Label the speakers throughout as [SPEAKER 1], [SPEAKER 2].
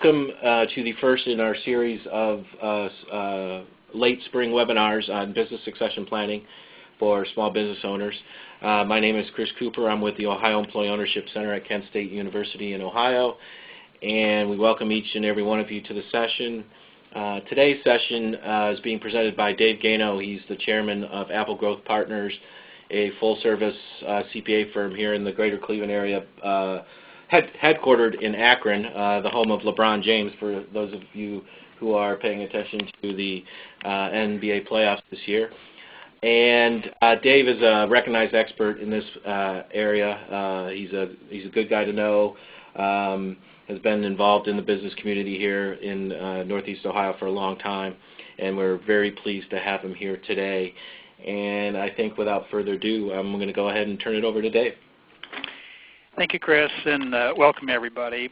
[SPEAKER 1] Welcome to the first in our series of late spring webinars on business succession planning for small business owners. My name is Chris Cooper. I'm with the Ohio Employee Ownership Center at Kent State University in Ohio, and we welcome each and every one of you to the session. Today's session is being presented by Dave Gano. He's the chairman of Apple Growth Partners, a full-service CPA firm here in the greater Cleveland area, headquartered in Akron, the home of LeBron James, for those of you who are paying attention to the NBA playoffs this year. And Dave is a recognized expert in this area. He's a good guy to know. Has been involved in the business community here in Northeast Ohio for a long time, and we're very pleased to have him here today. And I think without further ado, I'm going to go ahead and turn it over to Dave.
[SPEAKER 2] Thank you, Chris, and welcome everybody.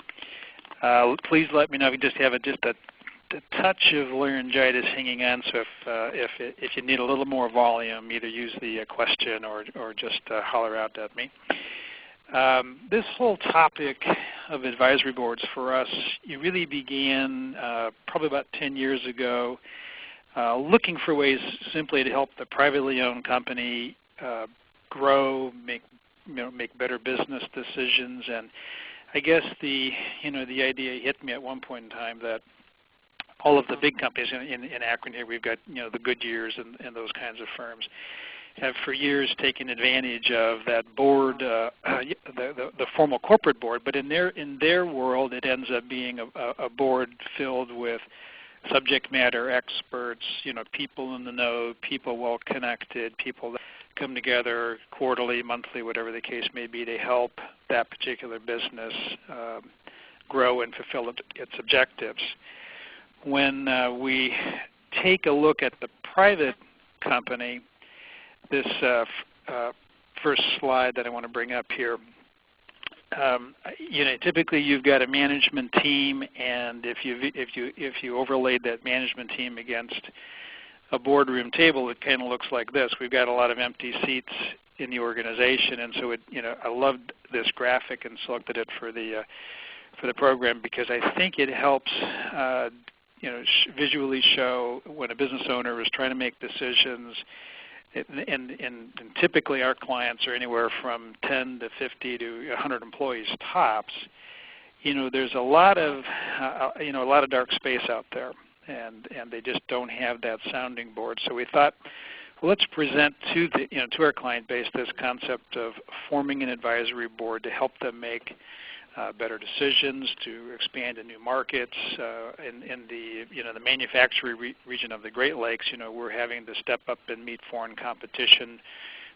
[SPEAKER 2] Please let me know if you just have a touch of laryngitis hanging on. So if you need a little more volume, either use the question or just holler out at me. This whole topic of advisory boards for us, it really began probably about 10 years ago, looking for ways simply to help the privately owned company grow, make better business decisions. And I guess the idea hit me at one point in time that all of the big companies in Akron here, we've got the Goodyears and those kinds of firms, have for years taken advantage of that board, the formal corporate board, but in their world it ends up being a board filled with subject matter experts, people in the know, people well connected, people that come together quarterly, monthly, whatever the case may be, to help that particular business grow and fulfill its objectives. When we take a look at the private company, this first slide that I want to bring up here, typically you've got a management team, and if you overlaid that management team against a boardroom table, it kind of looks like this. We've got a lot of empty seats in the organization, and so I loved this graphic and selected it for the program because I think it helps visually show when a business owner is trying to make decisions. And typically our clients are anywhere from 10 to 50 to 100 employees tops. There's a lot of dark space out there, and they just don't have that sounding board. So we thought, well, let's present to our client base this concept of forming an advisory board to help them make better decisions, to expand in new markets. In the manufacturing region of the Great Lakes, we're having to step up and meet foreign competition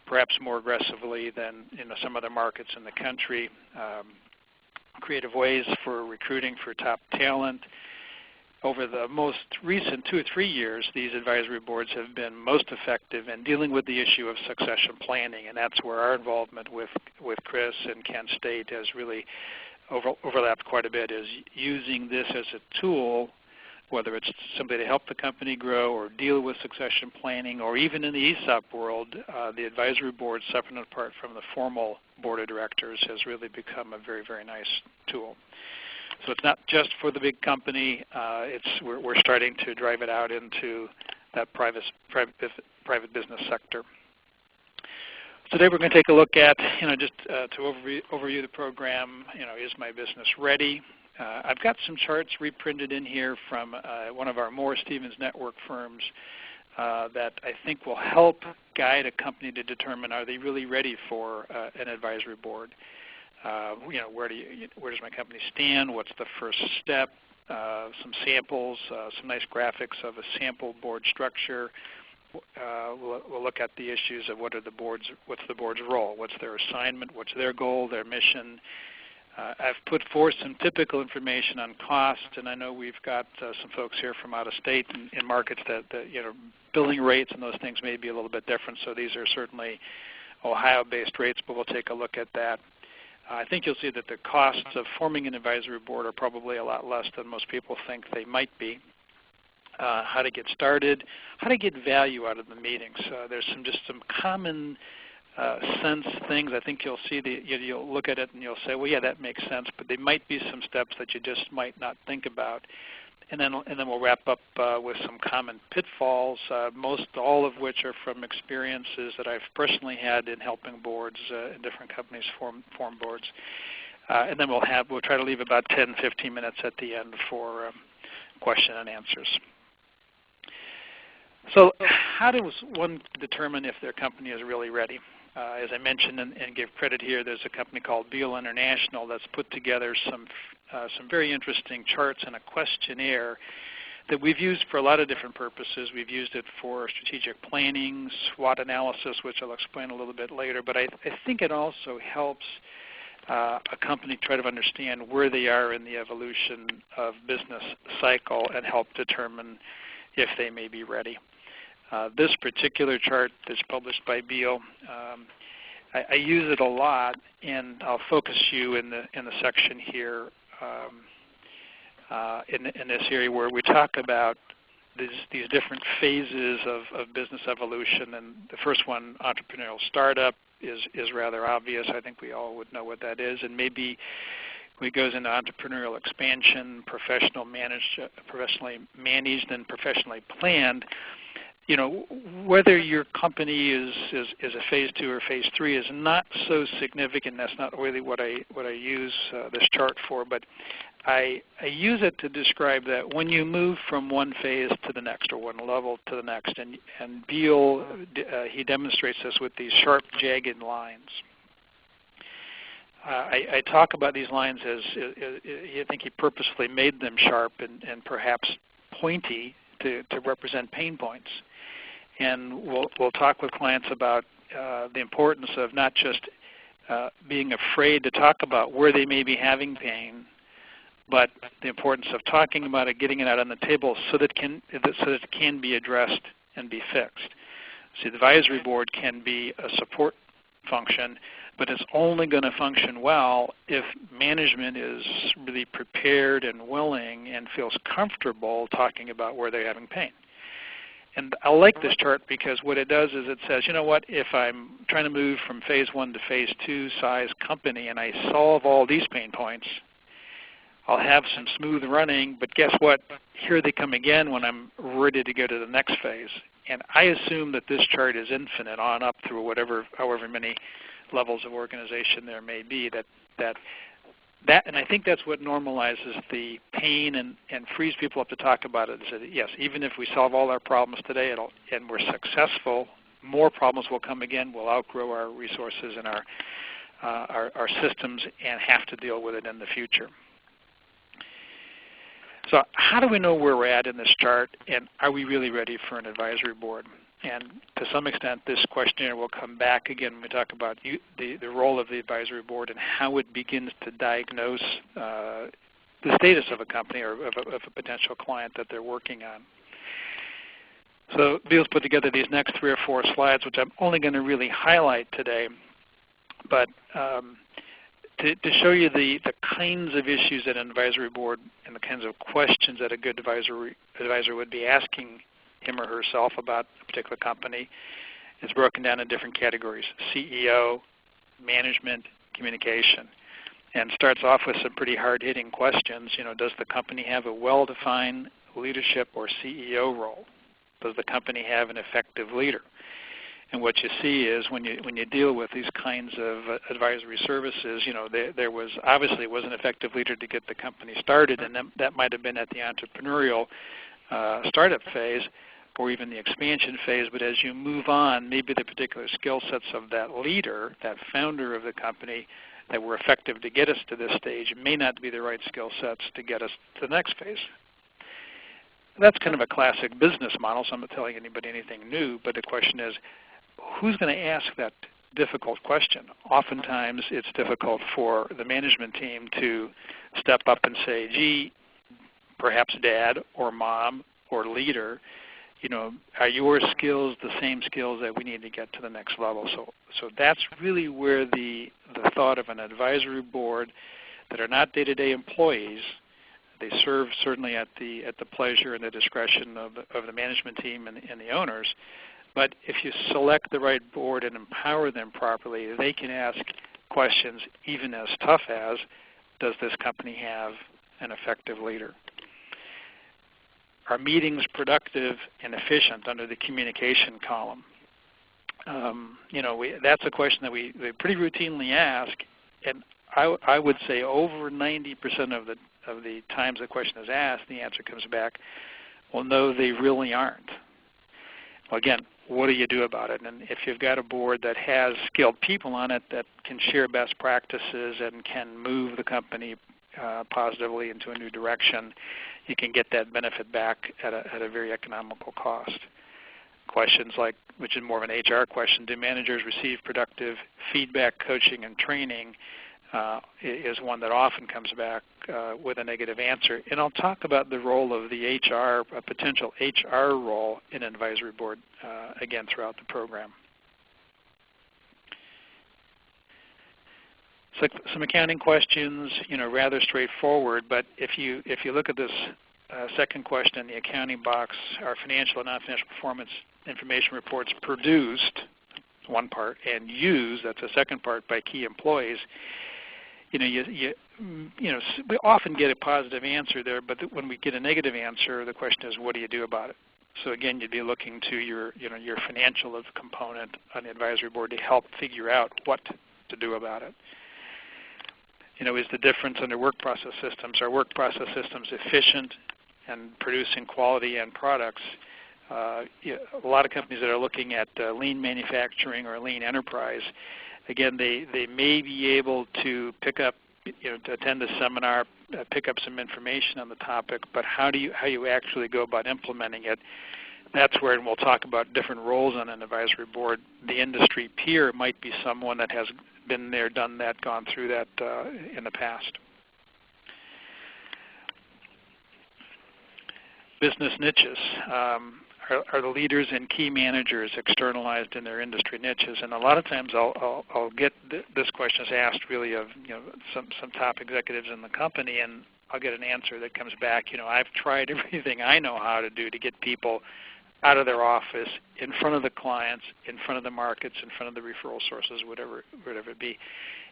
[SPEAKER 2] perhaps more aggressively than in some other markets in the country. Creative ways for recruiting for top talent. Over the most recent 2 or 3 years, these advisory boards have been most effective in dealing with the issue of succession planning, and that's where our involvement with Chris and Kent State has really overlapped quite a bit, is using this as a tool, whether it's simply to help the company grow or deal with succession planning, or even in the ESOP world, the advisory board, separate and apart from the formal board of directors, has really become a very, very nice tool. So it's not just for the big company. We're starting to drive it out into that private business sector. So today we're going to take a look at, just to overview the program, is my business ready? I've got some charts reprinted in here from one of our Moore Stephens Network firms that I think will help guide a company to determine, are they really ready for an advisory board? Where does my company stand? What's the first step? Some samples, some nice graphics of a sample board structure. We'll look at the issues of what's the board's role, what's their assignment, what's their goal, their mission. I've put forth some typical information on cost, and I know we've got some folks here from out of state in markets that billing rates and those things may be a little bit different. So these are certainly Ohio-based rates, but we'll take a look at that. I think you'll see that the costs of forming an advisory board are probably a lot less than most people think they might be. How to get started, how to get value out of the meetings. There's some common sense things, I think you'll see you'll look at it and you'll say, well, yeah, that makes sense, but there might be some steps that you just might not think about. And then we'll wrap up with some common pitfalls, most all of which are from experiences that I've personally had in helping boards in different companies form boards. And then we'll try to leave about 10, 15 minutes at the end for question and answers. So how does one determine if their company is really ready? As I mentioned and give credit here, there's a company called Beal International that's put together some very interesting charts and a questionnaire that we've used for a lot of different purposes. We've used it for strategic planning, SWOT analysis, which I'll explain a little bit later, but I think it also helps a company try to understand where they are in the evolution of business cycle and help determine if they may be ready. This particular chart that's published by Beal, I use it a lot, and I'll focus you in the section here in this area where we talk about these different phases of business evolution. And the first one, entrepreneurial startup, is rather obvious. I think we all would know what that is, and maybe it goes into entrepreneurial expansion, professionally managed, and professionally planned. You know, whether your company is a phase 2 or phase 3 is not so significant. That's not really what I use this chart for, but I use it to describe that when you move from one phase to the next or one level to the next, and Beal, he demonstrates this with these sharp, jagged lines. I talk about these lines as I think he purposefully made them sharp and perhaps pointy to represent pain points. And we'll talk with clients about the importance of not just being afraid to talk about where they may be having pain, but the importance of talking about it, getting it out on the table so that it can be addressed and be fixed. See, the advisory board can be a support function, but it's only going to function well if management is really prepared and willing and feels comfortable talking about where they're having pain. And I like this chart because what it does is it says, you know what, if I'm trying to move from phase 1 to phase 2 size company and I solve all these pain points, I'll have some smooth running, but guess what? Here they come again when I'm ready to go to the next phase. And I assume that this chart is infinite on up through however many levels of organization there may be, and I think that's what normalizes the pain and frees people up to talk about it. So that, yes, even if we solve all our problems today and we're successful, more problems will come again. We'll outgrow our resources and our systems and have to deal with it in the future. So how do we know where we're at in this chart, and are we really ready for an advisory board? And to some extent, this questionnaire will come back again when we talk about the role of the advisory board and how it begins to diagnose the status of a company or of a potential client that they're working on. So Beal's put together these next 3 or 4 slides, which I'm only going to really highlight today, but to show you the kinds of issues that an advisory board and the kinds of questions that a good advisor would be asking him or herself about a particular company. It's broken down in different categories: CEO, management, communication, and starts off with some pretty hard-hitting questions. You know, does the company have a well-defined leadership or CEO role? Does the company have an effective leader? And what you see is when you deal with these kinds of advisory services, you know, there was obviously was an effective leader to get the company started, and that might have been at the entrepreneurial startup phase or even the expansion phase, but as you move on, maybe the particular skill sets of that leader, that founder of the company that were effective to get us to this stage may not be the right skill sets to get us to the next phase. That's kind of a classic business model, so I'm not telling anybody anything new, but the question is, who's going to ask that difficult question? Oftentimes it's difficult for the management team to step up and say, gee, perhaps dad or mom or leader, you know, are your skills the same skills that we need to get to the next level? So that's really where the thought of an advisory board that are not day-to-day employees. They serve certainly at the pleasure and the discretion of the management team and the owners, But if you select the right board and empower them properly, they can ask questions even as tough as, does this company have an effective leader? Are meetings productive and efficient under the communication column? That's a question that we pretty routinely ask, and I would say over 90% of the times the question is asked, the answer comes back, well, no, they really aren't. Well, again, what do you do about it? And if you've got a board that has skilled people on it that can share best practices and can move the company positively into a new direction, you can get that benefit back at a very economical cost. Questions like, which is more of an HR question, do managers receive productive feedback, coaching, and training, is one that often comes back with a negative answer. And I'll talk about the role of the HR, a potential HR role in an advisory board, again, throughout the program. So some accounting questions, rather straightforward, but if you look at this second question in the accounting box, are financial and non-financial performance information reports produced, one part, and used, that's the second part, by key employees, we often get a positive answer there, but when we get a negative answer, the question is, what do you do about it? So again, you'd be looking to your financial component on the advisory board to help figure out what to do about it. Is the difference under work process systems? Are work process systems efficient and producing quality end products? A lot of companies that are looking at lean manufacturing or lean enterprise, again, they may be able to pick up, to attend a seminar, pick up some information on the topic, but how you actually go about implementing it, that's where, and we'll talk about different roles on an advisory board. The industry peer might be someone that has been there, done that, gone through that in the past. Business niches. Are the leaders and key managers externalized in their industry niches? And a lot of times I'll get this question is asked really of some top executives in the company, and I'll get an answer that comes back, I've tried everything I know how to do to get people out of their office, in front of the clients, in front of the markets, in front of the referral sources, whatever it be.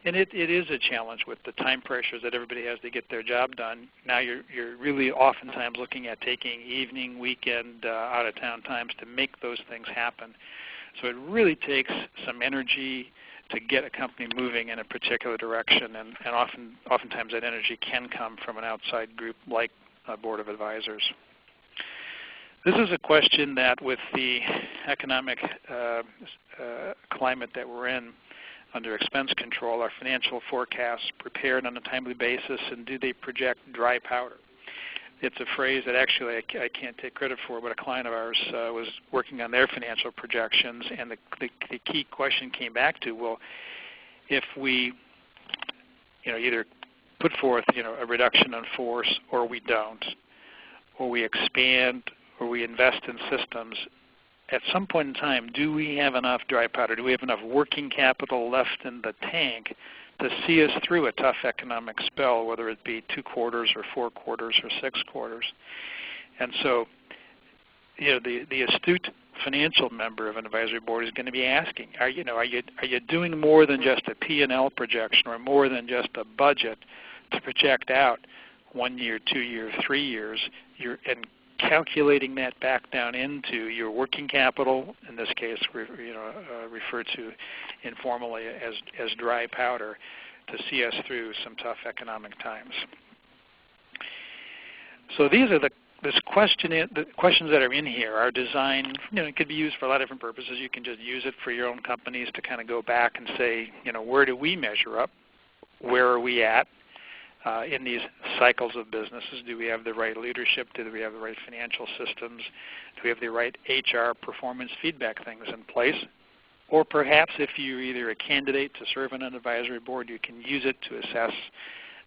[SPEAKER 2] And it is a challenge with the time pressures that everybody has to get their job done. Now you're really oftentimes looking at taking evening, weekend, out-of-town times to make those things happen. So it really takes some energy to get a company moving in a particular direction, and oftentimes that energy can come from an outside group like a board of advisors. This is a question that with the economic climate that we're in under expense control, are financial forecasts prepared on a timely basis, and do they project dry powder? It's a phrase that actually I can't take credit for, but a client of ours was working on their financial projections, and the key question came back to, well, if we either put forth a reduction in force, or we don't, or we expand, or we invest in systems, at some point in time, do we have enough dry powder? Do we have enough working capital left in the tank to see us through a tough economic spell, whether it be 2 quarters or 4 quarters or 6 quarters? And so, the astute financial member of an advisory board is going to be asking, are you doing more than just a P&L projection, or more than just a budget to project out 1 year, 2 years, 3 years, and calculating that back down into your working capital, in this case referred to informally as dry powder, to see us through some tough economic times. So these are the questions that are in here are designed, it could be used for a lot of different purposes. You can just use it for your own companies to kind of go back and say, where do we measure up? Where are we at? In these cycles of businesses? Do we have the right leadership? Do we have the right financial systems? Do we have the right HR performance feedback things in place? Or perhaps if you're either a candidate to serve on an advisory board, you can use it to assess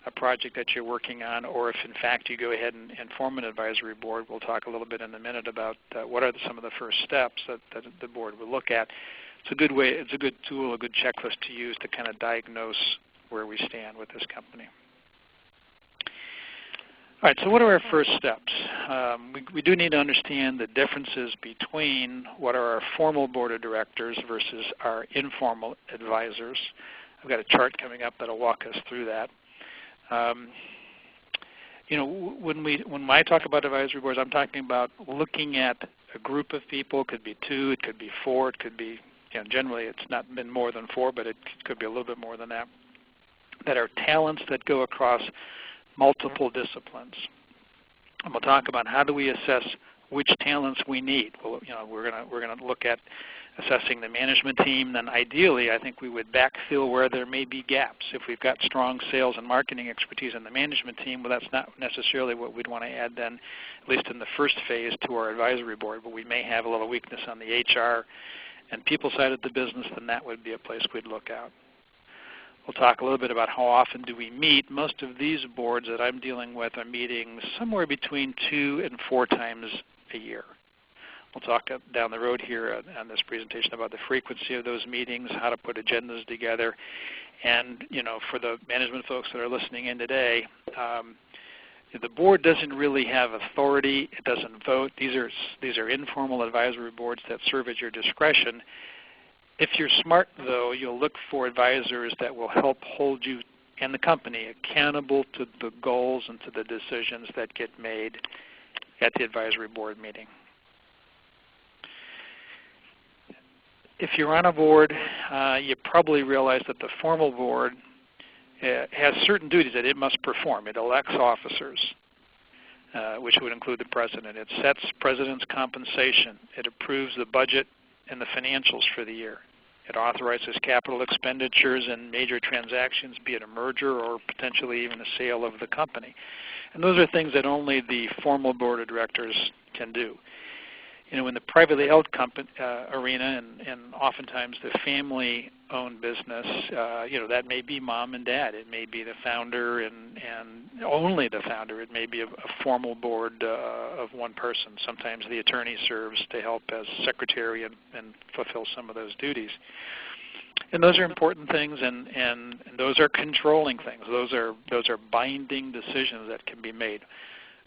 [SPEAKER 2] a project that you're working on, or if in fact you go ahead and form an advisory board. We'll talk a little bit in a minute about what are some of the first steps that the board will look at. It's a good way, it's a good tool, a good checklist to use to kind of diagnose where we stand with this company. All right, so what are our first steps? we do need to understand the differences between what are our formal board of directors versus our informal advisors. I've got a chart coming up that will walk us through that. When I talk about advisory boards, I'm talking about looking at a group of people. It could be 2, it could be 4, it could be, generally it's not been more than 4, but it could be a little bit more than that, that are talents that go across multiple disciplines. And we'll talk about how do we assess which talents we need. Well, we're going to look at assessing the management team. Then ideally, I think we would backfill where there may be gaps. If we've got strong sales and marketing expertise in the management team, well, that's not necessarily what we'd want to add then, at least in the first phase, to our advisory board. But we may have a little weakness on the HR and people side of the business, then that would be a place we'd look at. We'll talk a little bit about how often do we meet. Most of these boards that I'm dealing with are meeting somewhere between 2 and 4 times a year. We'll talk down the road here on this presentation about the frequency of those meetings, how to put agendas together. And for the management folks that are listening in today, the board doesn't really have authority. It doesn't vote. These are informal advisory boards that serve at your discretion. If you're smart, though, you'll look for advisors that will help hold you and the company accountable to the goals and to the decisions that get made at the advisory board meeting. If you're on a board, you probably realize that the formal board has certain duties that it must perform. It elects officers, which would include the president. It sets president's compensation. It approves the budget and the financials for the year. It authorizes capital expenditures and major transactions, be it a merger or potentially even a sale of the company. And those are things that only the formal board of directors can do. In the privately held company, arena and oftentimes the family-owned business, that may be mom and dad. It may be the founder and only the founder. It may be a formal board of one person. Sometimes the attorney serves to help as secretary and fulfill some of those duties. And those are important things, and those are controlling things. Those are binding decisions that can be made.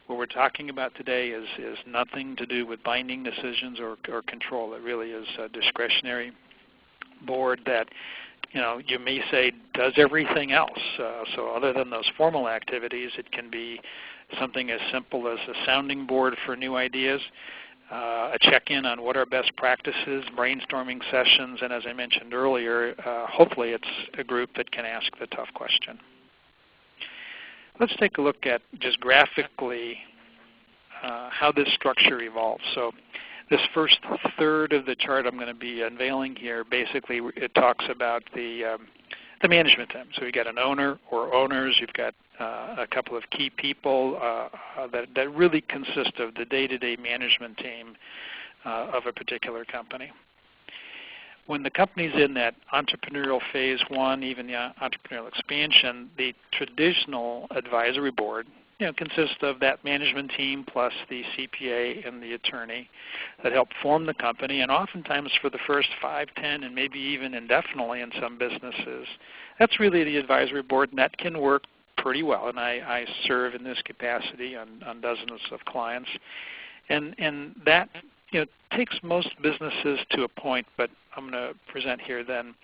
[SPEAKER 2] What we're talking about today is nothing to do with binding decisions or control. It really is a discretionary board that, you may say does everything else. So other than those formal activities, it can be something as simple as a sounding board for new ideas, a check-in on what are best practices, brainstorming sessions, and as I mentioned earlier, hopefully it's a group that can ask the tough question. Let's take a look at just graphically how this structure evolves. So this first third of the chart I'm going to be unveiling here, basically it talks about the management team. So you've got an owner or owners, you've got a couple of key people that really consist of the day-to-day management team of a particular company. When the company's in that entrepreneurial phase 1, even the entrepreneurial expansion, the traditional advisory board consists of that management team plus the CPA and the attorney that help form the company. And oftentimes for the first 5, 10, and maybe even indefinitely in some businesses, that's really the advisory board, and that can work pretty well. And I serve in this capacity on dozens of clients. And that takes most businesses to a point, but I'm going to present here then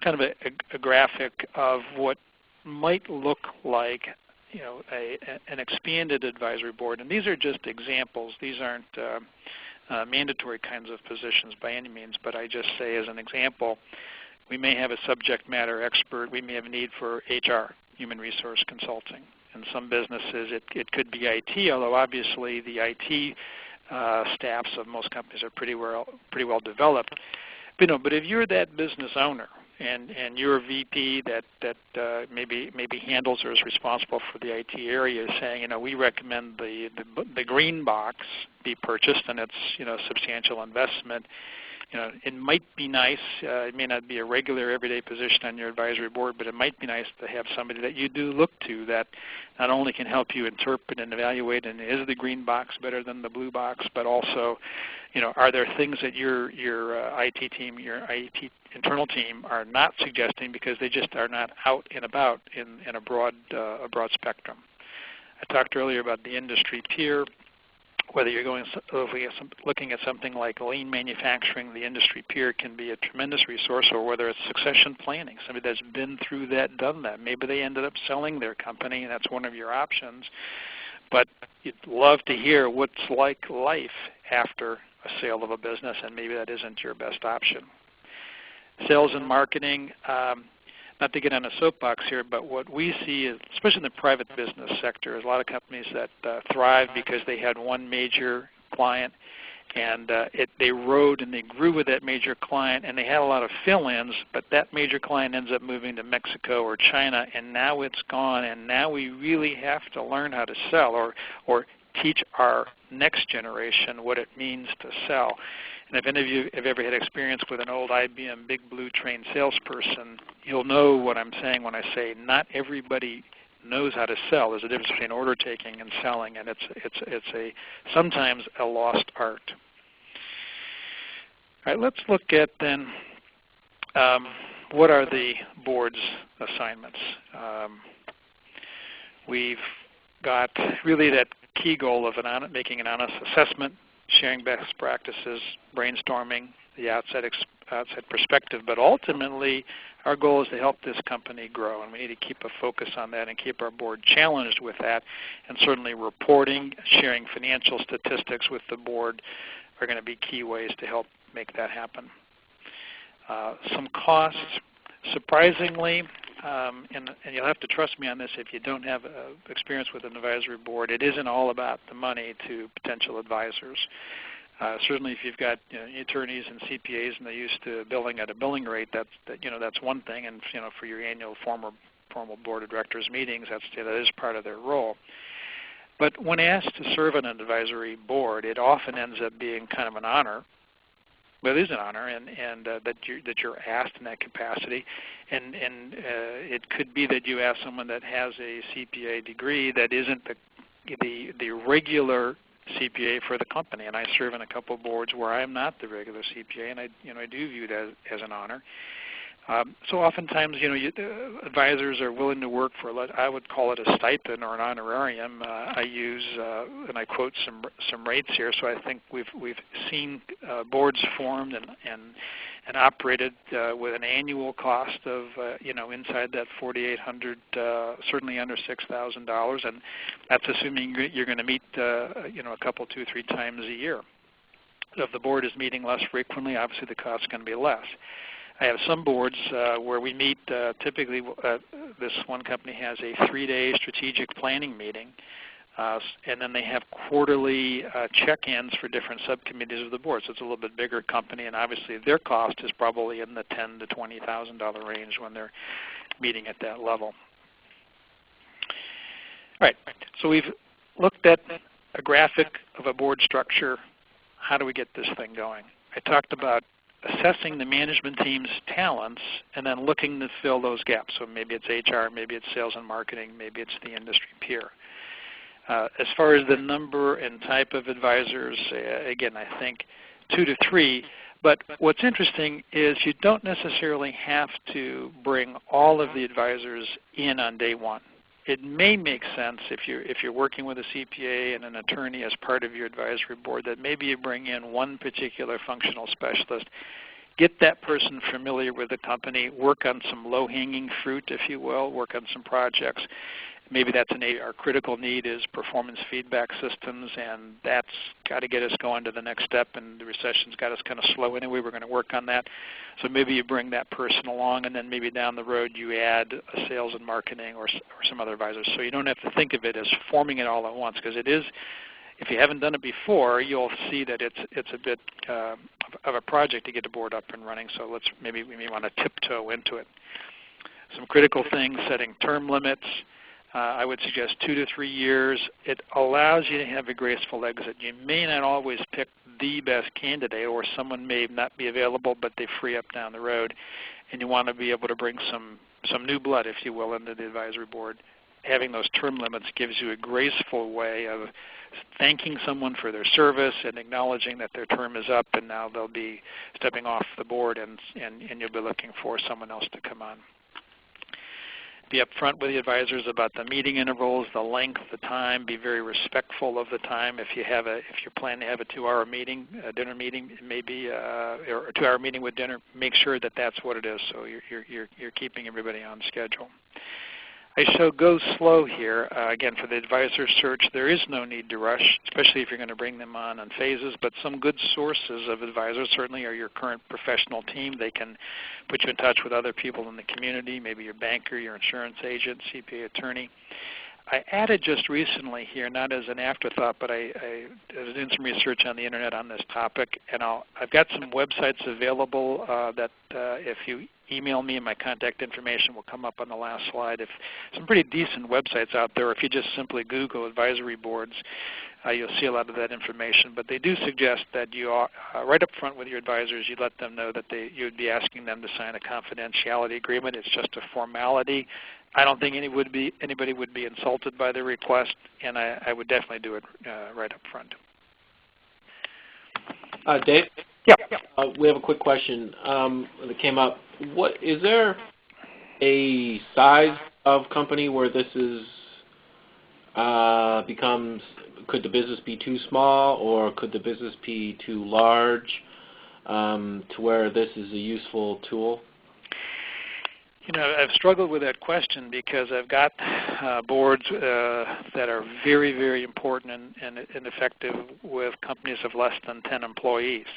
[SPEAKER 2] kind of a graphic of what might look like an expanded advisory board. And these are just examples. These aren't mandatory kinds of positions by any means, but I just say as an example, we may have a subject matter expert. We may have a need for HR, human resource consulting. In some businesses it could be IT, although obviously the IT staffs of most companies are pretty well developed. But if you're that business owner and you're a VP that maybe handles or is responsible for the IT area, saying we recommend the green box be purchased, and it's a substantial investment. It might be nice. It may not be a regular everyday position on your advisory board, but it might be nice to have somebody that you do look to that not only can help you interpret and evaluate, and is the green box better than the blue box, but also, are there things that your IT team, your IT internal team are not suggesting because they just are not out and about in a broad spectrum. I talked earlier about the industry peer. whether you're looking at something like lean manufacturing, the industry peer can be a tremendous resource, or whether it's succession planning, somebody that's been through that, done that. Maybe they ended up selling their company, and that's one of your options. But you'd love to hear what's like life after a sale of a business, and maybe that isn't your best option. Sales and marketing, not to get on a soapbox here, but what we see, is, especially in the private business sector, is a lot of companies that thrive because they had one major client, and they rode and they grew with that major client, and they had a lot of fill-ins, but that major client ends up moving to Mexico or China, and now it's gone, and now we really have to learn how to sell or teach our next generation what it means to sell. And if any of you have ever had experience with an old IBM Big Blue trained salesperson, you'll know what I'm saying when I say not everybody knows how to sell. There's a difference between order taking and selling, and it's sometimes a lost art. All right, let's look at then what are the board's assignments. We've got really that key goal of making an honest assessment, sharing best practices, brainstorming, the outside perspective. But ultimately, our goal is to help this company grow, and we need to keep a focus on that and keep our board challenged with that. And certainly reporting, sharing financial statistics with the board are going to be key ways to help make that happen. Some costs, surprisingly, and you'll have to trust me on this if you don't have experience with an advisory board, it isn't all about the money to potential advisors. Certainly, if you've got attorneys and CPAs and they're used to billing at a billing rate, that's one thing. And for your annual formal board of directors meetings, that is part of their role. But when asked to serve on an advisory board, it often ends up being kind of an honor. Well, it is an honor, and that you're asked in that capacity, and it could be that you ask someone that has a CPA degree that isn't the regular CPA for the company. And I serve on a couple of boards where I am not the regular CPA, and I do view it as an honor. So oftentimes, advisors are willing to work for, I would call it a stipend or an honorarium. I use, and I quote some rates here. So I think we've seen boards formed and operated with an annual cost of, inside that $4,800, certainly under $6,000, and that's assuming you're going to meet, a couple, 2, 3 times a year. If the board is meeting less frequently, obviously the cost is going to be less. I have some boards where we meet, typically this one company has a 3-day strategic planning meeting, and then they have quarterly check-ins for different subcommittees of the board. So it's a little bit bigger company, and obviously their cost is probably in the $10,000 to $20,000 range when they're meeting at that level. All right, so we've looked at a graphic of a board structure. How do we get this thing going? I talked about assessing the management team's talents and then looking to fill those gaps. So maybe it's HR, maybe it's sales and marketing, maybe it's the industry peer. As far as the number and type of advisors, again, I think 2 to 3. But what's interesting is you don't necessarily have to bring all of the advisors in on day one. It may make sense if you're working with a CPA and an attorney as part of your advisory board that maybe you bring in one particular functional specialist, get that person familiar with the company, work on some low-hanging fruit, if you will, work on some projects. Maybe that's our critical need is performance feedback systems, and that's got to get us going to the next step, and the recession's got us kind of slow anyway. We're going to work on that. So maybe you bring that person along, and then maybe down the road you add a sales and marketing or some other advisors. So you don't have to think of it as forming it all at once, because it is, if you haven't done it before, you'll see that it's a bit of a project to get the board up and running. So we may want to tiptoe into it. Some critical things: setting term limits. I would suggest 2 to 3 years. It allows you to have a graceful exit. You may not always pick the best candidate, or someone may not be available, but they free up down the road, and you want to be able to bring some new blood, if you will, into the advisory board. Having those term limits gives you a graceful way of thanking someone for their service and acknowledging that their term is up, and now they'll be stepping off the board, and you'll be looking for someone else to come on. Be upfront with the advisors about the meeting intervals, the length, the time. Be very respectful of the time. If you plan to have a 2-hour meeting, a dinner meeting, maybe or a 2-hour meeting with dinner, make sure that that's what it is. So you're keeping everybody on schedule. I show go slow here. Again, for the advisor search, there is no need to rush, especially if you're going to bring them on phases. But some good sources of advisors certainly are your current professional team. They can put you in touch with other people in the community, maybe your banker, your insurance agent, CPA attorney. I added just recently here, not as an afterthought, but I was doing some research on the internet on this topic, and I've got some websites available that if you email me, and my contact information will come up on the last slide. If some pretty decent websites out there, if you just simply Google advisory boards, you'll see a lot of that information. But they do suggest that you are, right up front with your advisors, you let them know that you'd be asking them to sign a confidentiality agreement. It's just a formality. I don't think anybody would be insulted by the request, and I would definitely do it right up front.
[SPEAKER 1] Dave?
[SPEAKER 2] Yeah.
[SPEAKER 1] We have a quick question that came up. Is there a size of company where this is could the business be too small, or could the business be too large to where this is a useful tool?
[SPEAKER 2] I've struggled with that question because I've got boards that are very, very important and effective with companies of less than 10 employees.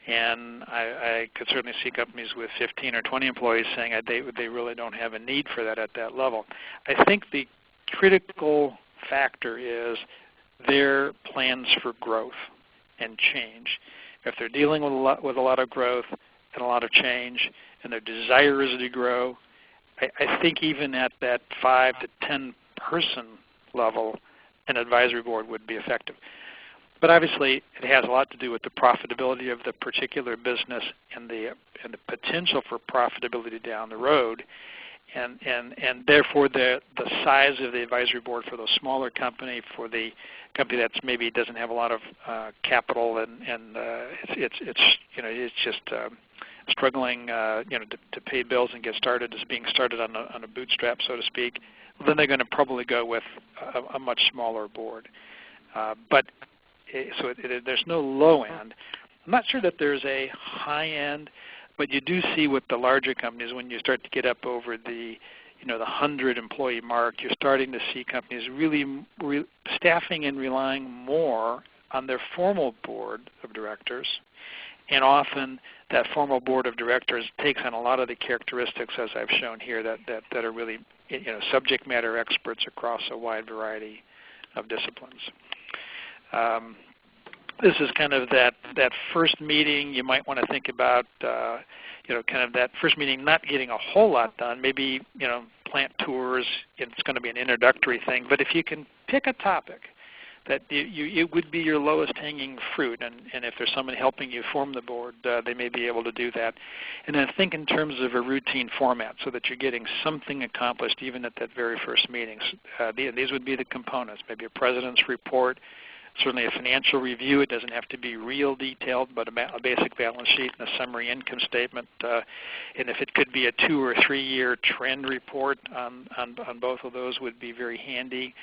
[SPEAKER 2] And I could certainly see companies with 15 or 20 employees saying they really don't have a need for that at that level. I think the critical factor is their plans for growth and change. If they're dealing with a lot of growth and a lot of change, and their desire is to grow, I think even at that 5 to 10 person level, an advisory board would be effective. But obviously, it has a lot to do with the profitability of the particular business and the potential for profitability down the road, and therefore the size of the advisory board for the smaller company, for the company that's maybe doesn't have a lot of capital and it's just struggling to pay bills and get started, is being started on a bootstrap, so to speak. Well, then they're going to probably go with a much smaller board. There's no low end. I'm not sure that there's a high end, but you do see with the larger companies, when you start to get up over the 100 employee mark, you're starting to see companies really staffing and relying more on their formal board of directors. And often that formal board of directors takes on a lot of the characteristics, as I've shown here, that are really subject matter experts across a wide variety of disciplines. This is kind of that first meeting. You might want to think about kind of that first meeting not getting a whole lot done. Maybe plant tours. It's going to be an introductory thing. But if you can pick a topic that it would be your lowest hanging fruit, and if there's somebody helping you form the board, they may be able to do that. And then think in terms of a routine format so that you're getting something accomplished even at that very first meeting. These would be the components, maybe a president's report, certainly a financial review. It doesn't have to be real detailed, but a basic balance sheet and a summary income statement. And if it could be a 2 or 3 year trend report on both of those would be very handy.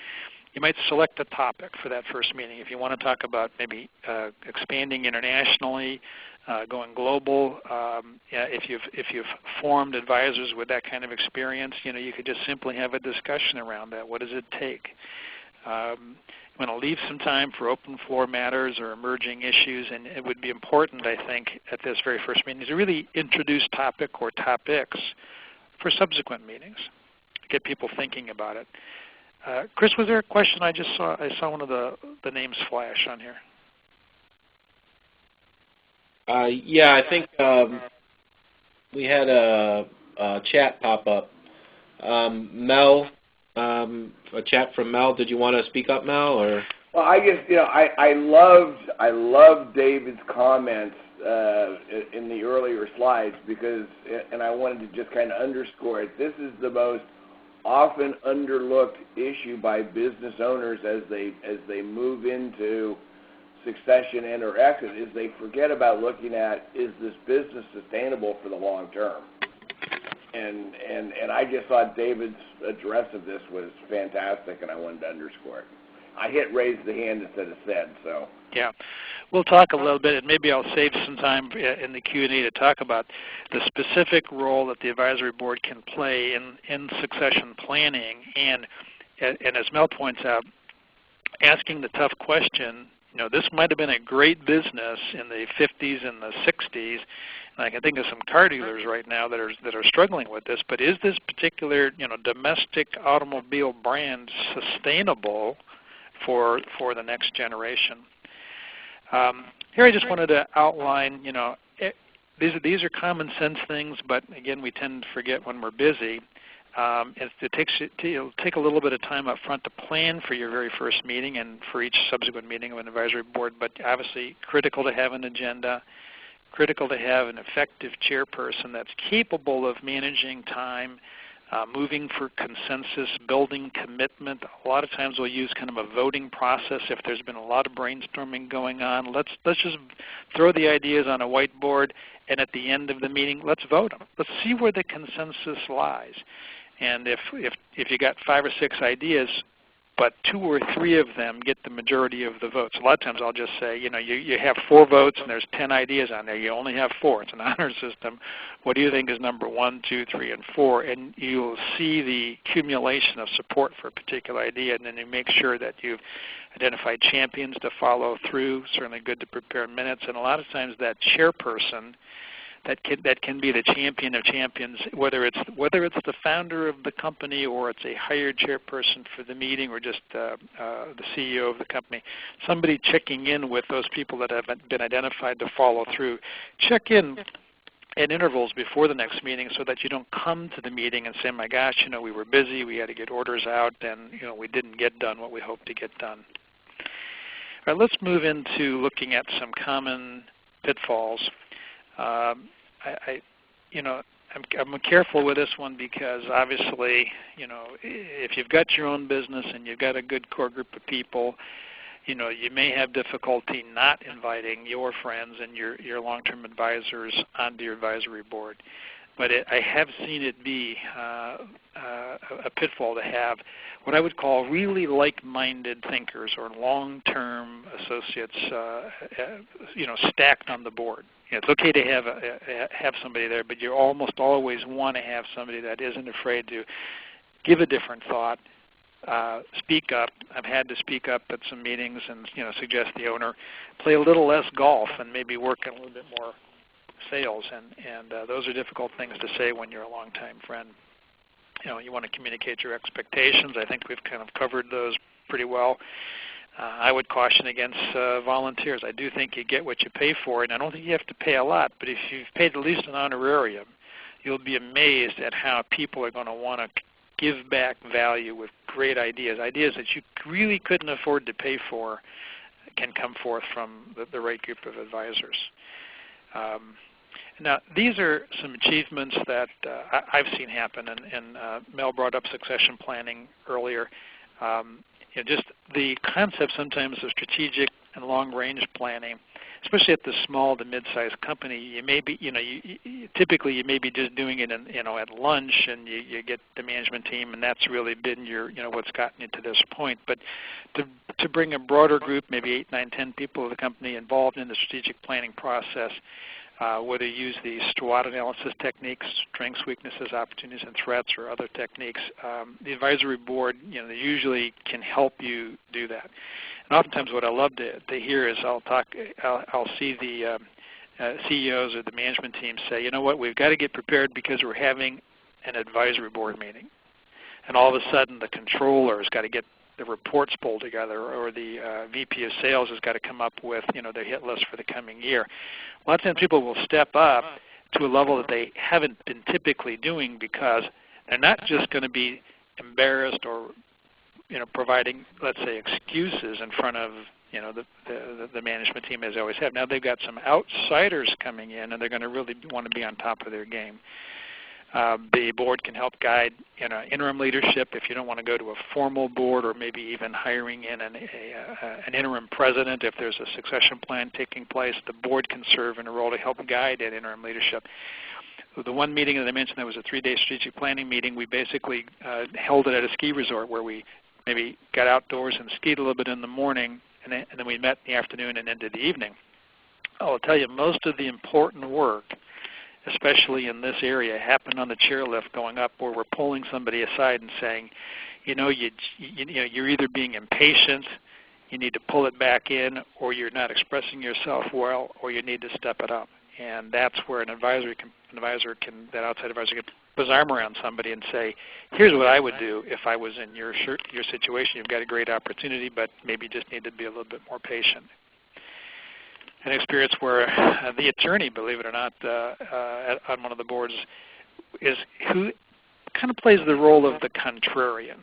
[SPEAKER 2] You might select a topic for that first meeting. If you want to talk about maybe expanding internationally, going global, if you've formed advisors with that kind of experience, you could just simply have a discussion around that. What does it take? You want to leave some time for open floor matters or emerging issues, and it would be important, I think, at this very first meeting to really introduce topic or topics for subsequent meetings, get people thinking about it. Chris, was there a question? I saw one of the names flash on here.
[SPEAKER 1] Yeah, I think we had a chat pop up. Mel, a chat from Mel. Did you want to speak up, Mel, or?
[SPEAKER 3] Well, I guess I loved David's comments in the earlier slides and I wanted to just kind of underscore it. This is the most often underlooked issue by business owners as they move into succession and or exit, is they forget about looking at, is this business sustainable for the long term? And I just thought David's address of this was fantastic, and I wanted to underscore it. I hit raise the hand instead of said, so.
[SPEAKER 2] Yeah. We'll talk a little bit, and maybe I'll save some time in the Q&A to talk about the specific role that the advisory board can play in succession planning. And as Mel points out, asking the tough question, this might have been a great business in the 50s and the 60s, and I can think of some car dealers right now that are struggling with this, but is this particular domestic automobile brand sustainable for the next generation? Here I just wanted to outline, these are common sense things, but again, we tend to forget when we're busy. It'll take a little bit of time up front to plan for your very first meeting and for each subsequent meeting of an advisory board, but obviously critical to have an agenda, critical to have an effective chairperson that's capable of managing time, moving for consensus, building commitment. A lot of times we'll use kind of a voting process if there's been a lot of brainstorming going on. Let's just throw the ideas on a whiteboard, and at the end of the meeting, let's vote them. Let's see where the consensus lies. And if you got 5 or 6 ideas, but 2 or 3 of them get the majority of the votes. A lot of times I'll just say, you have 4 votes and there's 10 ideas on there. You only have 4. It's an honor system. What do you think is number 1, 2, 3, and 4? And you'll see the accumulation of support for a particular idea, and then you make sure that you've identified champions to follow through. Certainly good to prepare minutes. And a lot of times that chairperson that can be the champion of champions, whether it's the founder of the company or it's a hired chairperson for the meeting or just the CEO of the company, somebody checking in with those people that have been identified to follow through. Check in at intervals before the next meeting so that you don't come to the meeting and say, my gosh, we were busy, we had to get orders out, and we didn't get done what we hoped to get done. All right, let's move into looking at some common pitfalls. I'm careful with this one because obviously, if you've got your own business and you've got a good core group of people, you may have difficulty not inviting your friends and your long-term advisors onto your advisory board. But I have seen it be a pitfall to have what I would call really like-minded thinkers or long-term associates, stacked on the board. It's okay to have somebody there, but you almost always want to have somebody that isn't afraid to give a different thought, speak up. I've had to speak up at some meetings and suggest the owner play a little less golf and maybe work a little bit more sales, and those are difficult things to say when you're a longtime friend. You want to communicate your expectations. I think we've kind of covered those pretty well. I would caution against volunteers. I do think you get what you pay for, and I don't think you have to pay a lot, but if you've paid at least an honorarium, you'll be amazed at how people are going to want to give back value with great ideas. Ideas that you really couldn't afford to pay for can come forth from the right group of advisors. Now, these are some achievements that I've seen happen, and Mel brought up succession planning earlier. Just the concept sometimes of strategic and long-range planning, especially at the small to mid-sized company. You may be, typically you may be just doing it, at lunch, and you get the management team, and that's really been your, what's gotten you to this point. But to bring a broader group, maybe 8, 9, 10 people of the company involved in the strategic planning process, whether you use the SWOT analysis techniques, strengths, weaknesses, opportunities, and threats, or other techniques, the advisory board, they usually can help you do that. And oftentimes, what I love to hear is I'll see the CEOs or the management team say, you know what, we've got to get prepared because we're having an advisory board meeting, and all of a sudden the controller's got to get the reports pulled together, or the VP of sales has got to come up with their hit list for the coming year. A lot of times people will step up to a level that they haven't been typically doing because they're not just going to be embarrassed or providing, let's say, excuses in front of the management team as they always have. Now they've got some outsiders coming in, and they're going to really want to be on top of their game. The board can help guide interim leadership if you don't want to go to a formal board, or maybe even hiring in an interim president if there's a succession plan taking place. The board can serve in a role to help guide that interim leadership. The one meeting that I mentioned that was a 3-day strategic planning meeting, we basically held it at a ski resort where we maybe got outdoors and skied a little bit in the morning, and then we met in the afternoon and into the evening. I'll tell you, most of the important work, especially in this area, happened on the chairlift going up, where we're pulling somebody aside and saying, you're either being impatient, you need to pull it back in, or you're not expressing yourself well, or you need to step it up. And that's where that outside advisor can put his arm around somebody and say, here's what I would do if I was in your situation. You've got a great opportunity, but maybe you just need to be a little bit more patient. An experience where the attorney, believe it or not, on one of the boards, is who kind of plays the role of the contrarian.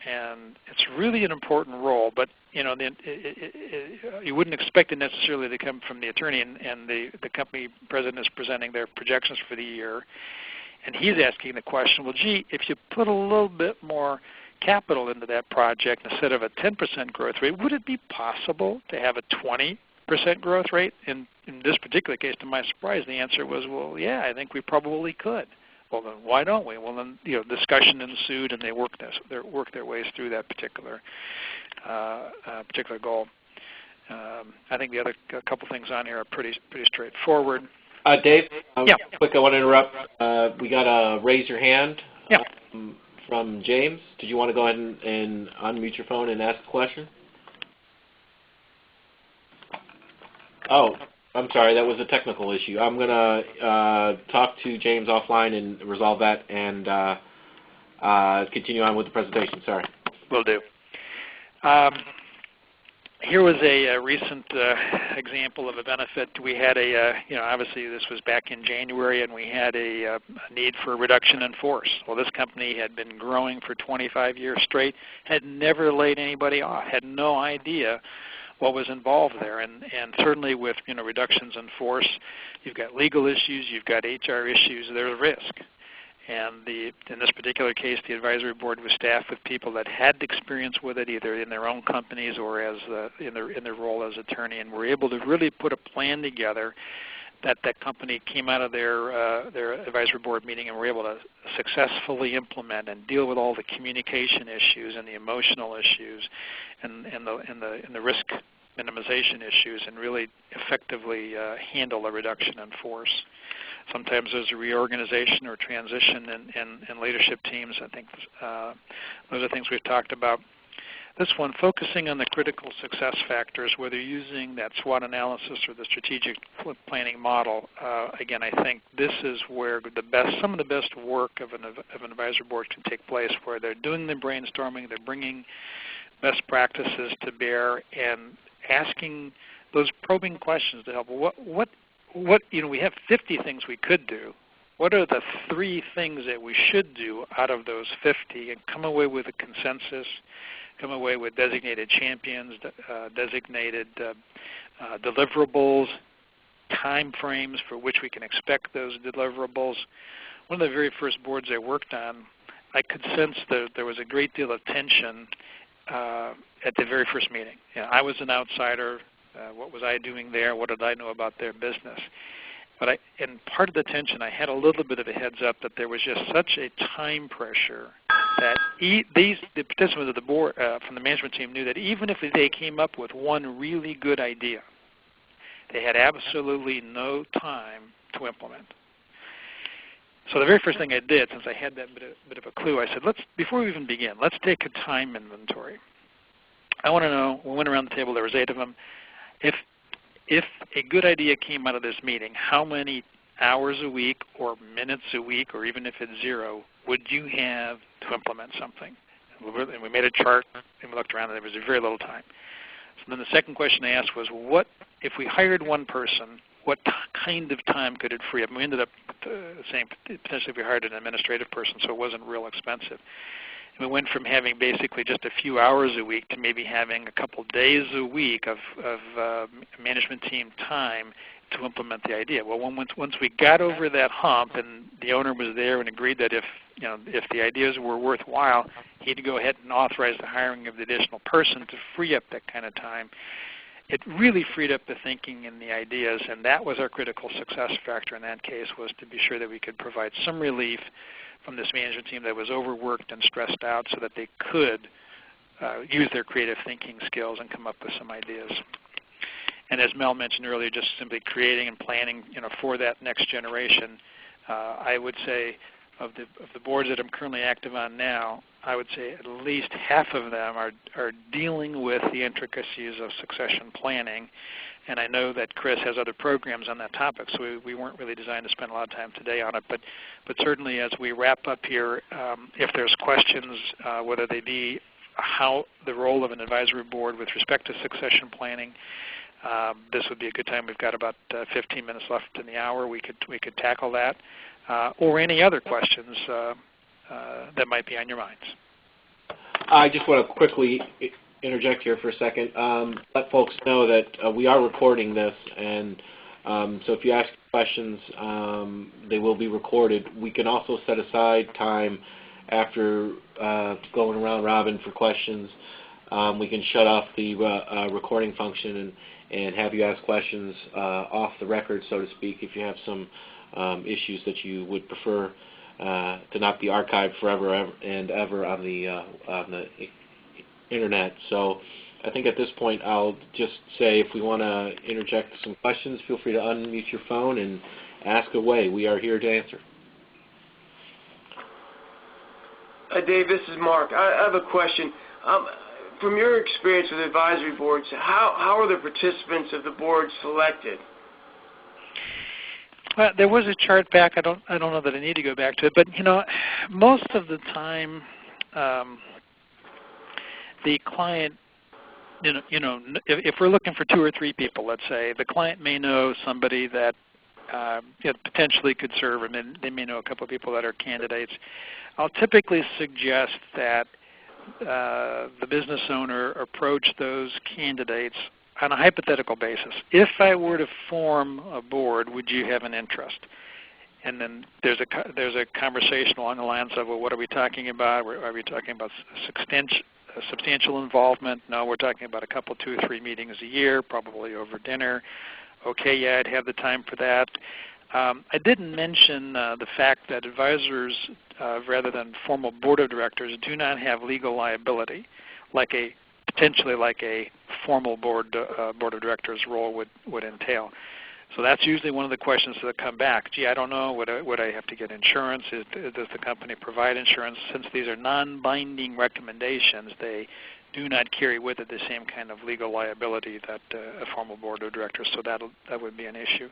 [SPEAKER 2] And it's really an important role, but you wouldn't expect it necessarily to come from the attorney, and the company president is presenting their projections for the year, and he's asking the question, well, gee, if you put a little bit more capital into that project instead of a 10% growth rate, would it be possible to have a 20% growth rate? In this particular case, to my surprise, the answer was, well, yeah, I think we probably could. Well, then why don't we? Well, then discussion ensued, and they worked their ways through that particular goal. I think the other couple things on here are pretty straightforward.
[SPEAKER 1] Dave,
[SPEAKER 2] yeah.
[SPEAKER 1] Quick, I want to interrupt. We got a raise your hand
[SPEAKER 2] yeah.
[SPEAKER 1] From James. Did you want to go ahead and unmute your phone and ask the question? Oh, I'm sorry, that was a technical issue. I'm going to talk to James offline and resolve that and continue on with the presentation. Sorry.
[SPEAKER 2] Will do. Here was a recent example of a benefit. We had obviously this was back in January, and we had a need for a reduction in force. Well, this company had been growing for 25 years straight, had never laid anybody off, had no idea what was involved there, and certainly with reductions in force, you've got legal issues, you've got HR issues, there's risk. And in this particular case, the advisory board was staffed with people that had experience with it, either in their own companies or as in their role as attorney, and were able to really put a plan together that company came out of their advisory board meeting and were able to successfully implement and deal with all the communication issues and the emotional issues and the risk minimization issues, and really effectively handle a reduction in force. Sometimes there's a reorganization or transition in leadership teams. I think those are things we've talked about. This one, focusing on the critical success factors, whether using that SWOT analysis or the strategic planning model, again, I think this is where some of the best work of an advisory board can take place, where they're doing the brainstorming, they're bringing best practices to bear, and asking those probing questions to help. What we have 50 things we could do. What are the 3 things that we should do out of those 50, and come away with a consensus, come away with designated champions, designated deliverables, time frames for which we can expect those deliverables. One of the very first boards I worked on, I could sense that there was a great deal of tension at the very first meeting. I was an outsider. What was I doing there? What did I know about their business? But in part of the tension, I had a little bit of a heads up that there was just such a time pressure that the participants of the board from the management team knew that even if they came up with one really good idea, they had absolutely no time to implement. So the very first thing I did, since I had that bit of a clue, I said, before we even begin, let's take a time inventory. I want to know, we went around the table, there was 8 of them, if a good idea came out of this meeting, how many hours a week or minutes a week, or even if it's 0, would you have to implement something? And we made a chart, and we looked around, and there was very little time. So then the second question I asked was, what if we hired one person, what kind of time could it free up? And we ended up saying potentially if we hired an administrative person, so it wasn't real expensive. And we went from having basically just a few hours a week to maybe having a couple days a week of management team time to implement the idea. Well, once we got over that hump, and the owner was there and agreed that if the ideas were worthwhile, he'd go ahead and authorize the hiring of the additional person to free up that kind of time. it really freed up the thinking and the ideas, and that was our critical success factor in that case, was to be sure that we could provide some relief from this management team that was overworked and stressed out so that they could use their creative thinking skills and come up with some ideas. And as Mel mentioned earlier, just simply creating and planning, for that next generation. I would say of the boards that I'm currently active on now, I would say at least half of them are dealing with the intricacies of succession planning. And I know that Chris has other programs on that topic, so we weren't really designed to spend a lot of time today on it. But certainly as we wrap up here, if there's questions, whether they be how the role of an advisory board with respect to succession planning, this would be a good time. We've got about 15 minutes left in the hour. We could tackle that, or any other questions that might be on your minds.
[SPEAKER 1] I just want to quickly interject here for a second. Let folks know that we are recording this, and so if you ask questions, they will be recorded. We can also set aside time after going around robin for questions. We can shut off the recording function and have you ask questions off the record, so to speak, if you have some issues that you would prefer to not be archived forever and ever on the internet. So I think at this point I'll just say, if we want to interject some questions, feel free to unmute your phone and ask away. We are here to answer.
[SPEAKER 4] Dave, this is Mark. I have a question. From your experience with advisory boards, how are the participants of the board selected?
[SPEAKER 2] Well, there was a chart back. I don't know that I need to go back to it, but most of the time, the client, if we're looking for 2 or 3 people, let's say, the client may know somebody that potentially could serve, and they may know a couple of people that are candidates. I'll typically suggest that the business owner approach those candidates on a hypothetical basis. If I were to form a board, would you have an interest? And then there's a conversation along the lines of, well, what are we talking about? Are we talking about substantial involvement? No, we're talking about a couple, 2 or 3 meetings a year, probably over dinner. Okay, yeah, I'd have the time for that. I didn't mention the fact that advisors, rather than formal board of directors, do not have legal liability, potentially like a formal board of directors role would entail. So that's usually one of the questions that come back. Gee, I don't know. Would I have to get insurance? Does the company provide insurance? Since these are non-binding recommendations, they do not carry with it the same kind of legal liability that a formal board of directors. So that would be an issue.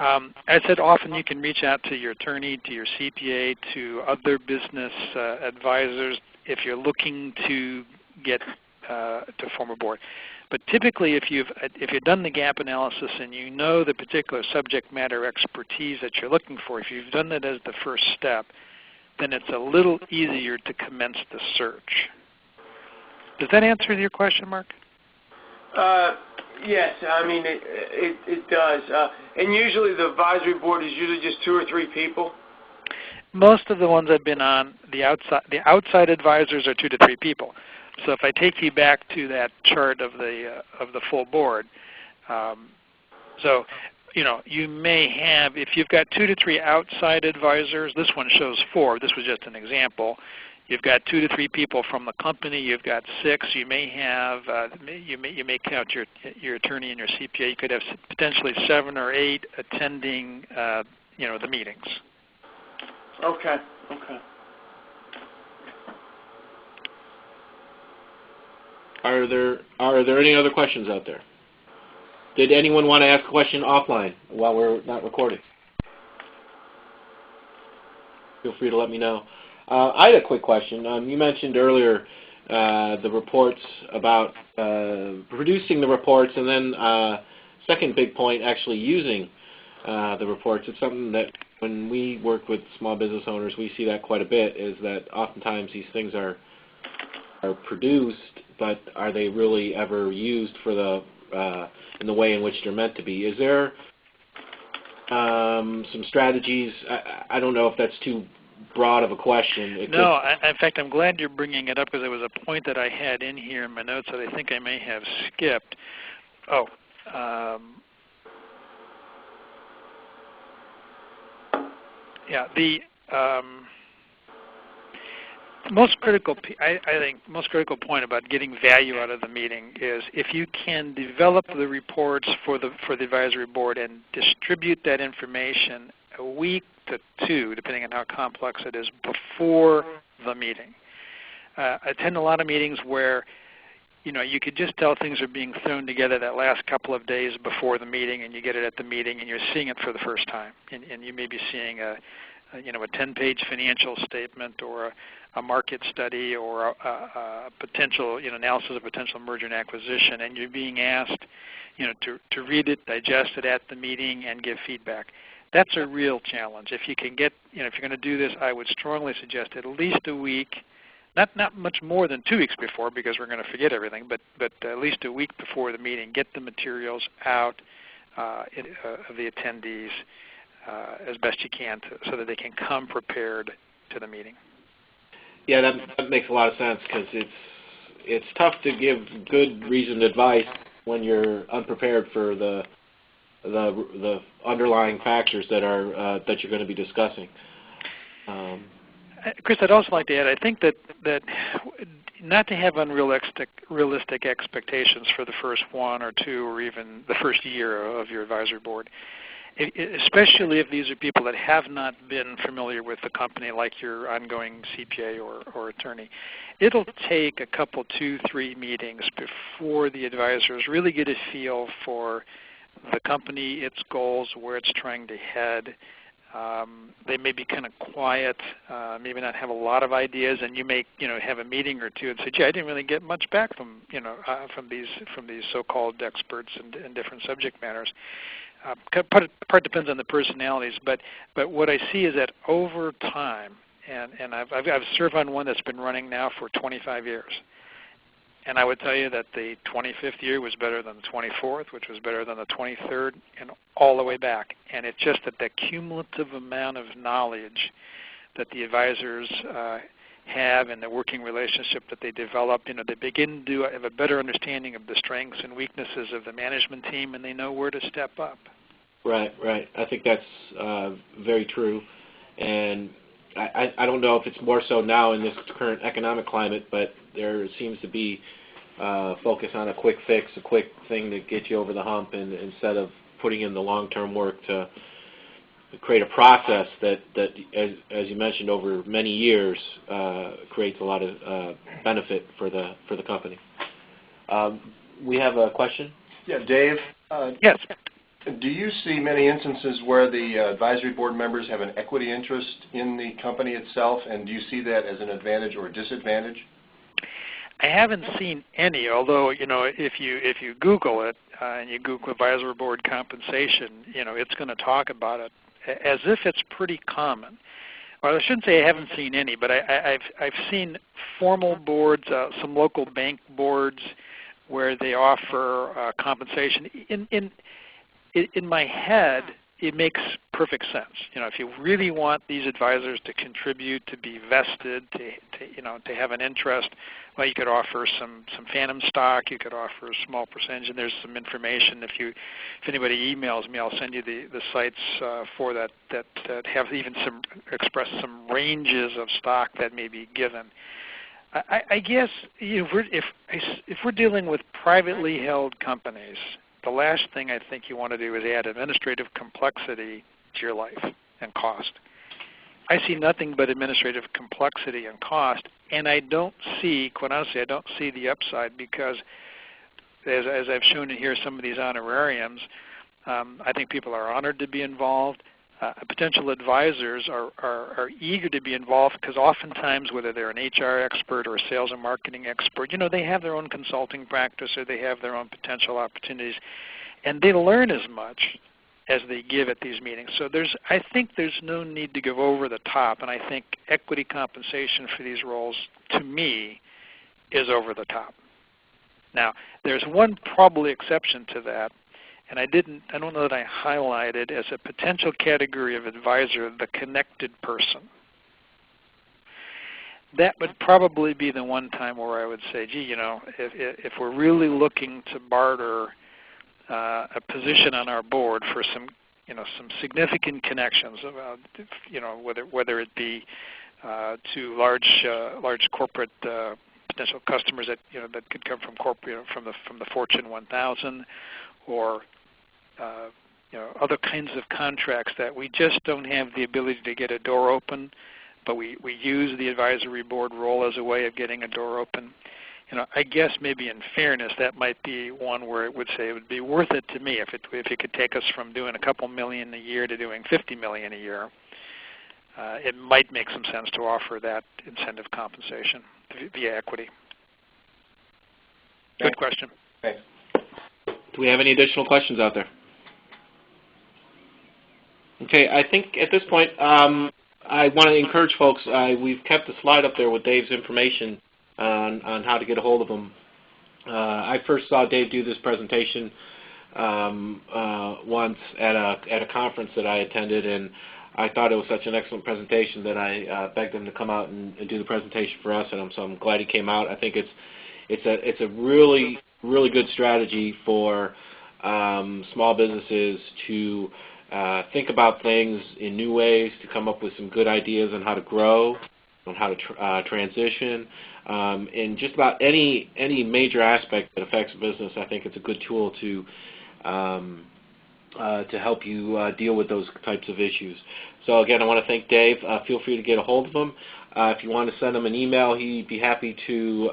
[SPEAKER 2] I said often you can reach out to your attorney, to your CPA, to other business advisors if you're looking to get to form a board. But typically, if you've done the gap analysis and you know the particular subject matter expertise that you're looking for, if you've done that as the first step, then it's a little easier to commence the search. Does that answer your question, Mark?
[SPEAKER 4] Yes, I mean it does. And usually the advisory board is usually just 2 or 3 people.
[SPEAKER 2] Most of the ones I've been on, the outside advisors are 2 to 3 people. So if I take you back to that chart of the full board, so you may have, if you've got 2 to 3 outside advisors, this one shows 4. This was just an example. You've got 2 to 3 people from the company. You've got 6. You may have you may count your attorney and your CPA. You could have potentially 7 or 8 attending the meetings.
[SPEAKER 4] Okay.
[SPEAKER 1] Are there any other questions out there? Did anyone want to ask a question offline while we're not recording? Feel free to let me know. I had a quick question. You mentioned earlier the reports, about producing the reports, and then second big point, actually using the reports. It's something that when we work with small business owners, we see that quite a bit, is that oftentimes these things are produced, but are they really ever used for in the way in which they're meant to be? Is there some strategies? I don't know if that's too broad of a question.
[SPEAKER 2] No, in fact, I'm glad you're bringing it up, because it was a point that I had in here in my notes that I think I may have skipped. The most critical, I think, most critical point about getting value out of the meeting is if you can develop the reports for the advisory board and distribute that information a week to two, depending on how complex it is, before the meeting. I attend a lot of meetings where you could just tell things are being thrown together that last couple of days before the meeting, and you get it at the meeting, and you're seeing it for the first time. And you may be seeing a 10-page financial statement or a market study or a potential analysis of potential merger and acquisition, and you're being asked to read it, digest it at the meeting, and give feedback. That's a real challenge. If you can get, if you're going to do this, I would strongly suggest at least a week. Not much more than 2 weeks before, because we're going to forget everything, but at least a week before the meeting, get the materials out of the attendees as best you can so that they can come prepared to the meeting.
[SPEAKER 1] Yeah, that makes a lot of sense, because it's tough to give good reasoned advice when you're unprepared for the underlying factors that you're going to be discussing.
[SPEAKER 2] Chris, I'd also like to add, I think that not to have unrealistic expectations for the first 1 or 2 or even the first year of your advisory board, especially if these are people that have not been familiar with the company like your ongoing CPA or attorney. It'll take a couple, 2, 3 meetings before the advisors really get a feel for the company, its goals, where it's trying to head. They may be kind of quiet, maybe not have a lot of ideas, and you may have a meeting or two and say, "Gee, I didn't really get much back from from these so-called experts in different subject matters." Part depends on the personalities, but what I see is that over time, and I've served on one that's been running now for 25 years. And I would tell you that the 25th year was better than the 24th, which was better than the 23rd, and all the way back. And it's just that the cumulative amount of knowledge that the advisors have and the working relationship that they develop, they begin to have a better understanding of the strengths and weaknesses of the management team, and they know where to step up.
[SPEAKER 1] Right. I think that's very true. And I don't know if it's more so now in this current economic climate, but there seems to be focus on a quick fix, a quick thing to get you over the hump, and instead of putting in the long-term work to create a process that as you mentioned, over many years creates a lot of benefit for the company. We have a question?
[SPEAKER 5] Yeah, Dave.
[SPEAKER 2] Yes.
[SPEAKER 5] Do you see many instances where the advisory board members have an equity interest in the company itself, and do you see that as an advantage or a disadvantage?
[SPEAKER 2] I haven't seen any, although if you Google it and you Google advisory board compensation, it's going to talk about it as if it's pretty common. Well, I shouldn't say I haven't seen any, but I've seen formal boards, some local bank boards, where they offer compensation. In my head, it makes perfect sense. If you really want these advisors to contribute, to be vested, to have an interest, well, you could offer some phantom stock. You could offer a small percentage, and there's some information. If anybody emails me, I'll send you the sites for that have even express some ranges of stock that may be given. I guess if we're dealing with privately held companies, the last thing I think you want to do is add administrative complexity to your life and cost. I see nothing but administrative complexity and cost, and I don't see, quite honestly, the upside, because as I've shown in here, some of these honorariums, I think people are honored to be involved. Potential advisors are eager to be involved, because oftentimes, whether they're an HR expert or a sales and marketing expert, they have their own consulting practice, or they have their own potential opportunities, and they learn as much as they give at these meetings. So I think there's no need to go over the top, and I think equity compensation for these roles, to me, is over the top. Now, there's one probably exception to that, and I don't know that I highlighted as a potential category of advisor the connected person. That would probably be the one time where I would say, gee, if we're really looking to barter a position on our board for some significant connections about, whether it be to large corporate potential customers that that could come from corporate from the Fortune 1000, or other kinds of contracts that we just don't have the ability to get a door open, but we use the advisory board role as a way of getting a door open. I guess maybe in fairness, that might be one where it would say it would be worth it to me if it could take us from doing a couple million a year to doing $50 million a year. It might make some sense to offer that incentive compensation via equity. Good question.
[SPEAKER 5] Thanks.
[SPEAKER 1] Do we have any additional questions out there? Okay, I think at this point I want to encourage folks. We've kept a slide up there with Dave's information on how to get a hold of him. I first saw Dave do this presentation once at a conference that I attended, and I thought it was such an excellent presentation that I begged him to come out and do the presentation for us, and so I'm glad he came out. I think it's a really good strategy for small businesses to think about things in new ways, to come up with some good ideas on how to grow, on how to transition, in just about any major aspect that affects business. I think it's a good tool to help you deal with those types of issues. So again, I want to thank Dave. Feel free to get a hold of him. If you want to send him an email, he'd be happy to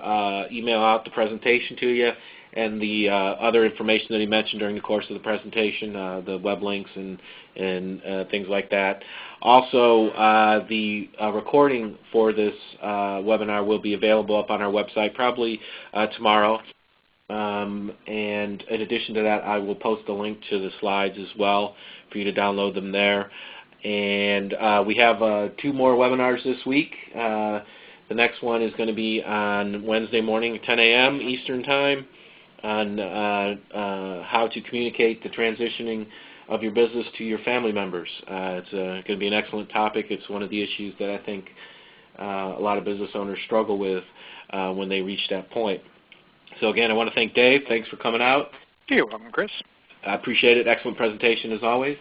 [SPEAKER 1] email out the presentation to you and the other information that he mentioned during the course of the presentation, the web links and things like that. Also, the recording for this webinar will be available up on our website probably tomorrow. And in addition to that, I will post a link to the slides as well for you to download them there. And we have 2 more webinars this week. The next one is going to be on Wednesday morning at 10 a.m. Eastern Time on how to communicate the transitioning of your business to your family members. It's going to be an excellent topic. It's one of the issues that I think a lot of business owners struggle with when they reach that point. So again, I want to thank Dave. Thanks for coming out.
[SPEAKER 2] You're welcome, Chris.
[SPEAKER 1] I appreciate it. Excellent presentation as always.